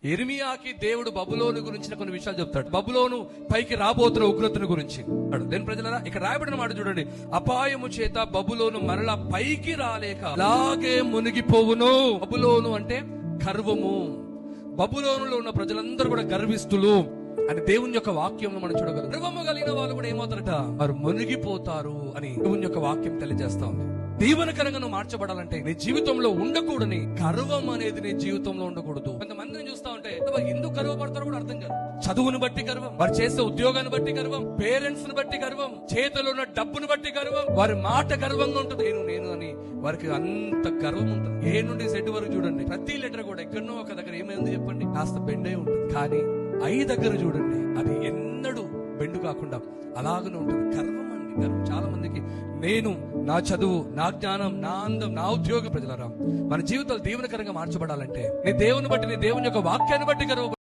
యిర్మీయాకి దేవుడు బబులోను గురించిన కొన్ని విషయాలు చెప్తాడు. బబులోను పైకి రాబోతున్న ఉగ్రతను గురించి. దేని ప్రజలారా, ఇక్కడ రాయబడిన మాట చూడండి. అపాయము చేత బబులోను మరలా పైకి రాలేక అలాగే మునిగిపోవును. బబులోను అంటే గర్వము. బబులోనులో ఉన్న ప్రజలందరూ కూడా గర్విస్తులు అని దేవుని యొక్క వాక్యం మనం చూడగలం. గర్వము కలిగిన వాళ్ళు కూడా ఏమవుతారట, వారు మునిగిపోతారు అని దేవుని యొక్క వాక్యం తెలియజేస్తా ఉంది. దీవెనకరంగా నువ్వు మార్చబడాలంటే నీ జీవితంలో ఉండకూడని గర్వం అనేది నీ జీవితంలో ఉండకూడదు. కొంతమందిని చూస్తా ఉంటే ఎందుకు గర్వపడతారో కూడా అర్థం కాదు. చదువును బట్టి గర్వం, వారు చేసే ఉద్యోగాన్ని బట్టి గర్వం, పేరెంట్స్ ని బట్టి గర్వం, చేతిలో ఉన్న డబ్బును బట్టి గర్వం, వారి మాట గర్వంగా ఉంటుంది. నేను అని వారికి అంత గర్వం ఉంటుంది. ఏ నుండి జెడ్ వరకు చూడండి, ప్రతి లెటర్ కూడా ఎక్కడనో ఒక దగ్గర ఏమైంది చెప్పండి, కాస్త బెండే ఉంటుంది. కానీ ఐ దగ్గర చూడండి, అది ఎన్నడూ బెండు కాకుండా అలాగనే ఉంటుంది. గర్వం అండి, గర్వం. చాలా మందికి నేను, నా చదువు, నా జ్ఞానం, నా అందం, నా ఉద్యోగ ప్రజలరా, మన జీవితాలు దీవెనకరంగా మార్చబడాలంటే నీ దేవుని బట్టి, నీ దేవుని యొక్క వాక్యాన్ని బట్టి గర్వ